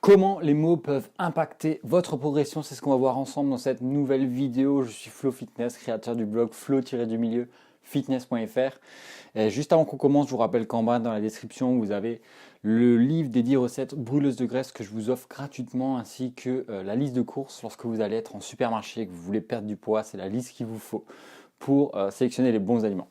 Comment les mots peuvent impacter votre progression, c'est ce qu'on va voir ensemble dans cette nouvelle vidéo. Je suis Flo Fitness, créateur du blog flow-du-milieu fitness.fr. Et juste avant qu'on commence, je vous rappelle qu'en bas dans la description, vous avez le livre des 10 recettes brûleuses de graisse que je vous offre gratuitement, ainsi que la liste de courses lorsque vous allez être en supermarché et que vous voulez perdre du poids. C'est la liste qu'il vous faut pour sélectionner les bons aliments.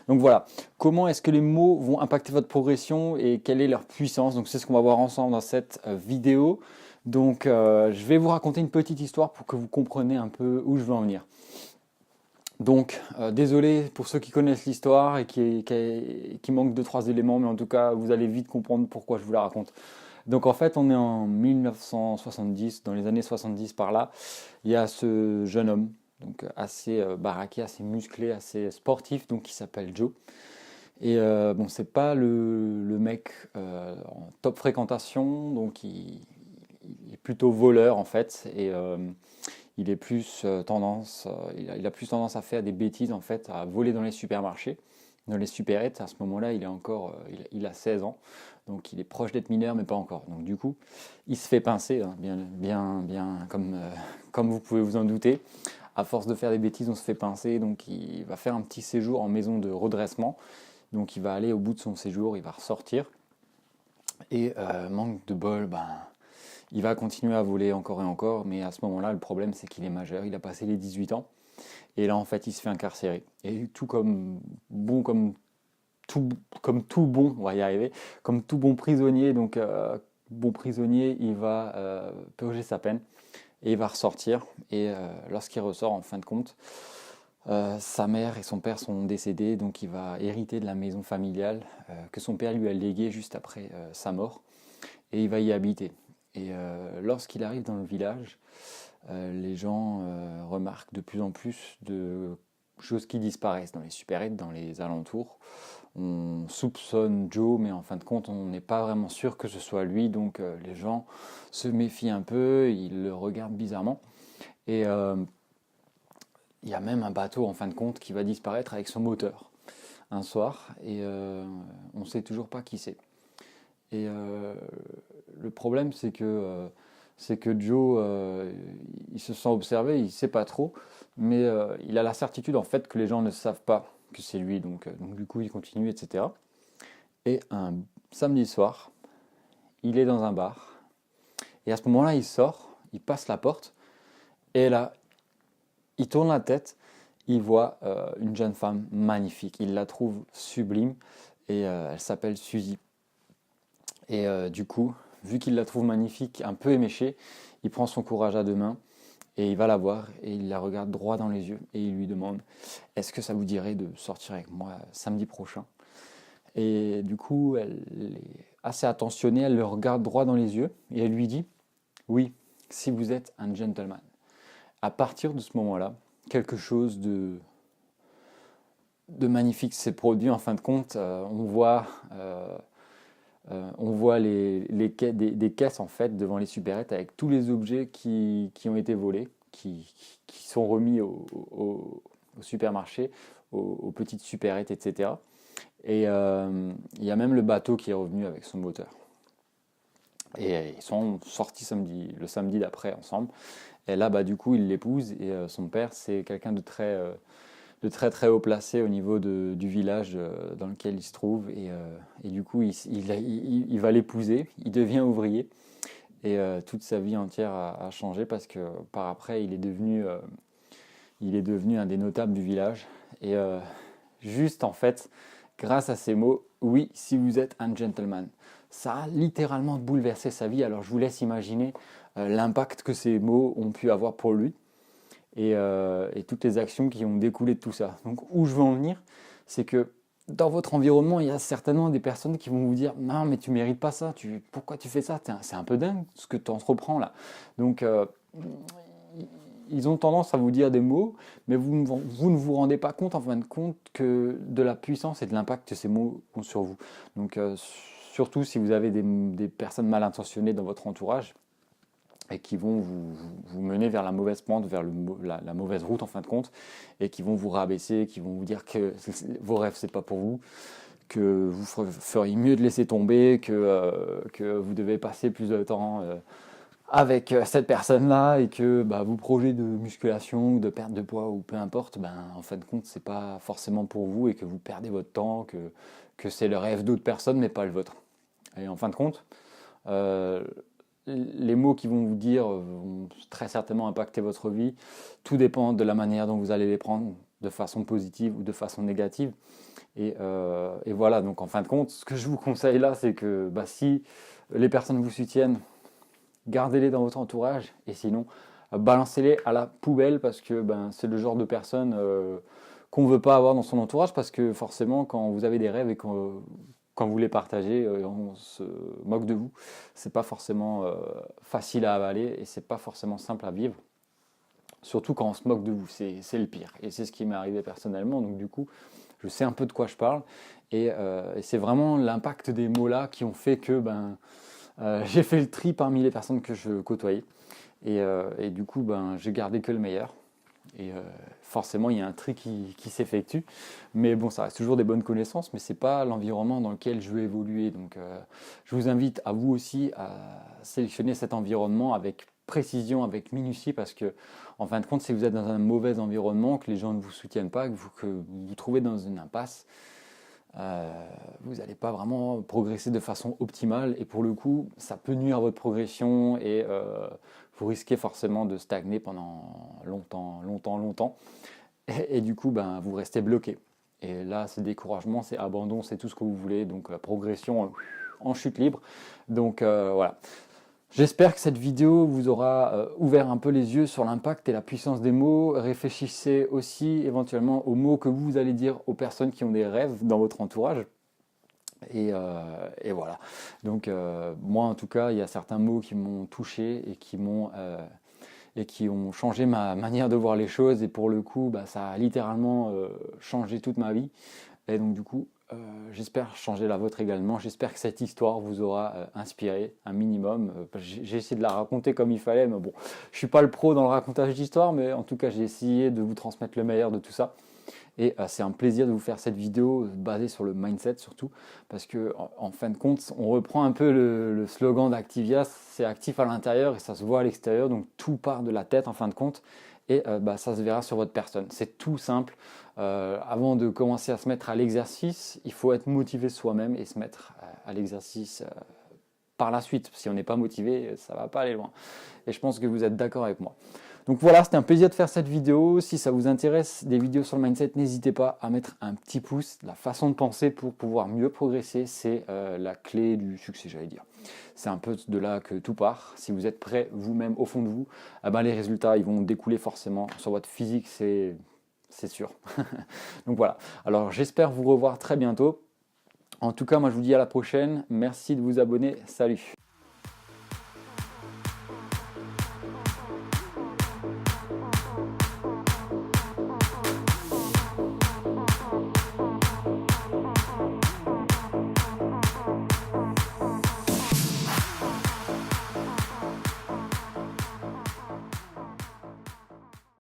Donc voilà, comment est-ce que les mots vont impacter votre progression et quelle est leur puissance? Donc c'est ce qu'on va voir ensemble dans cette vidéo. Donc je vais vous raconter une petite histoire pour que vous compreniez un peu où je veux en venir. Donc désolé pour ceux qui connaissent l'histoire et qui manquent 2-3 éléments, mais en tout cas vous allez vite comprendre pourquoi je vous la raconte. Donc en fait on est en 1970, dans les années 70 par là, il y a ce jeune homme, donc assez baraqué, assez musclé, assez sportif, donc qui s'appelle Joe. Et bon, c'est pas le mec en top fréquentation, donc il est plutôt voleur en fait, et il est plus il a plus tendance à faire des bêtises en fait, à voler dans les supermarchés, dans les supérettes. À ce moment-là, il est encore, il a 16 ans, donc il est proche d'être mineur, mais pas encore. Donc du coup, il se fait pincer, hein, bien comme vous pouvez vous en douter. À force de faire des bêtises, on se fait pincer, donc il va faire un petit séjour en maison de redressement. Donc il va aller au bout de son séjour, il va ressortir. Et manque de bol, il va continuer à voler encore et encore, mais à ce moment-là, le problème c'est qu'il est majeur, il a passé les 18 ans. Et là, en fait, il se fait incarcérer. Et tout comme tout bon, on va y arriver, comme tout bon prisonnier, donc bon prisonnier, il va purger sa peine et il va ressortir. Et lorsqu'il ressort, en fin de compte, sa mère et son père sont décédés, donc il va hériter de la maison familiale que son père lui a léguée juste après sa mort, et il va y habiter. Et lorsqu'il arrive dans le village, les gens remarquent de plus en plus de choses qui disparaissent dans les supérettes, dans les alentours. On soupçonne Joe, mais en fin de compte, on n'est pas vraiment sûr que ce soit lui, donc les gens se méfient un peu, ils le regardent bizarrement. Et il y a même un bateau en fin de compte qui va disparaître avec son moteur un soir, et on ne sait toujours pas qui c'est. Et le problème c'est que Joe il se sent observé, il ne sait pas trop, mais il a la certitude en fait que les gens ne savent pas que c'est lui, donc du coup il continue, etc. Et un samedi soir, il est dans un bar, et à ce moment-là il sort, il passe la porte, et là il tourne la tête, il voit une jeune femme magnifique, il la trouve sublime, et elle s'appelle Suzy. Et du coup, vu qu'il la trouve magnifique, un peu éméchée, il prend son courage à deux mains et il va la voir et il la regarde droit dans les yeux et il lui demande: est-ce que ça vous dirait de sortir avec moi samedi prochain? Et du coup, elle est assez attentionnée, elle le regarde droit dans les yeux et elle lui dit: oui, si vous êtes un gentleman. À partir de ce moment-là, quelque chose de magnifique s'est produit. En fin de compte, on voit des caisses en fait devant les supérettes avec tous les objets qui ont été volés, qui sont remis au supermarché, aux petites supérettes, etc. Et il y a même le bateau qui est revenu avec son moteur. Et ils sont sortis le samedi d'après ensemble. Et là, du coup, il l'épouse et son père, c'est quelqu'un de très très haut placé au niveau du village dans lequel il se trouve, et du coup il va l'épouser, il devient ouvrier, et toute sa vie entière a changé parce que par après il est devenu un des notables du village, et juste en fait grâce à ces mots: oui, si vous êtes un gentleman, ça a littéralement bouleversé sa vie. Alors je vous laisse imaginer l'impact que ces mots ont pu avoir pour lui, et toutes les actions qui ont découlé de tout ça. Donc où je veux en venir, c'est que dans votre environnement, il y a certainement des personnes qui vont vous dire: non mais tu mérites pas ça, pourquoi tu fais ça, c'est un peu dingue ce que tu entreprends là. Donc ils ont tendance à vous dire des mots, mais vous ne vous rendez pas compte en fin de compte que de la puissance et de l'impact que ces mots ont sur vous. Donc surtout si vous avez des personnes mal intentionnées dans votre entourage, et qui vont vous mener vers la mauvaise pente, vers la mauvaise route en fin de compte, et qui vont vous rabaisser, qui vont vous dire que vos rêves c'est pas pour vous, que vous feriez mieux de laisser tomber, que vous devez passer plus de temps avec cette personne-là et que vos projets de musculation ou de perte de poids ou peu importe, en fin de compte, c'est pas forcément pour vous et que vous perdez votre temps, que c'est le rêve d'autres personnes mais pas le vôtre. Et en fin de compte, les mots qu'ils vont vous dire vont très certainement impacter votre vie. Tout dépend de la manière dont vous allez les prendre, de façon positive ou de façon négative. Et voilà, donc en fin de compte, ce que je vous conseille là, c'est que si les personnes vous soutiennent, gardez-les dans votre entourage, et sinon, balancez-les à la poubelle, parce que c'est le genre de personnes qu'on ne veut pas avoir dans son entourage, parce que forcément, quand vous avez des rêves et quand vous les partagez, on se moque de vous. C'est pas forcément facile à avaler, et c'est pas forcément simple à vivre. Surtout quand on se moque de vous, c'est le pire. Et c'est ce qui m'est arrivé personnellement, donc du coup, je sais un peu de quoi je parle. Et c'est vraiment l'impact des mots-là qui ont fait que j'ai fait le tri parmi les personnes que je côtoyais. Et du coup, j'ai gardé que le meilleur. Et forcément, il y a un tri qui s'effectue. Mais bon, ça reste toujours des bonnes connaissances, mais ce n'est pas l'environnement dans lequel je veux évoluer. Donc, je vous invite à vous aussi à sélectionner cet environnement avec précision, avec minutie, parce que, en fin de compte, si vous êtes dans un mauvais environnement, que les gens ne vous soutiennent pas, que vous vous trouvez dans une impasse, vous n'allez pas vraiment progresser de façon optimale, et pour le coup, ça peut nuire à votre progression et vous risquez forcément de stagner pendant longtemps. Et du coup, vous restez bloqué. Et là, c'est découragement, c'est abandon, c'est tout ce que vous voulez. Donc, progression en chute libre. Donc, voilà. J'espère que cette vidéo vous aura ouvert un peu les yeux sur l'impact et la puissance des mots. Réfléchissez aussi éventuellement aux mots que vous allez dire aux personnes qui ont des rêves dans votre entourage. Et voilà. Donc moi en tout cas, il y a certains mots qui m'ont touché et qui ont changé ma manière de voir les choses. Et pour le coup, ça a littéralement changé toute ma vie. Et donc du coup, j'espère changer la vôtre également. J'espère que cette histoire vous aura inspiré un minimum. J'ai essayé de la raconter comme il fallait, mais bon, je suis pas le pro dans le racontage d'histoire, mais en tout cas, j'ai essayé de vous transmettre le meilleur de tout ça. Et c'est un plaisir de vous faire cette vidéo basée sur le mindset surtout, parce que en fin de compte, on reprend un peu le slogan d'Activia, c'est actif à l'intérieur et ça se voit à l'extérieur, donc tout part de la tête en fin de compte. Et ça se verra sur votre personne. C'est tout simple. Avant de commencer à se mettre à l'exercice, il faut être motivé soi-même et se mettre à l'exercice par la suite. Si on n'est pas motivé, ça ne va pas aller loin. Et je pense que vous êtes d'accord avec moi. Donc voilà, c'était un plaisir de faire cette vidéo. Si ça vous intéresse, des vidéos sur le mindset, n'hésitez pas à mettre un petit pouce. La façon de penser pour pouvoir mieux progresser, c'est la clé du succès, j'allais dire. C'est un peu de là que tout part. Si vous êtes prêt vous-même au fond de vous, les résultats ils vont découler forcément sur votre physique, c'est sûr. Donc voilà. Alors j'espère vous revoir très bientôt. En tout cas, moi je vous dis à la prochaine. Merci de vous abonner. Salut.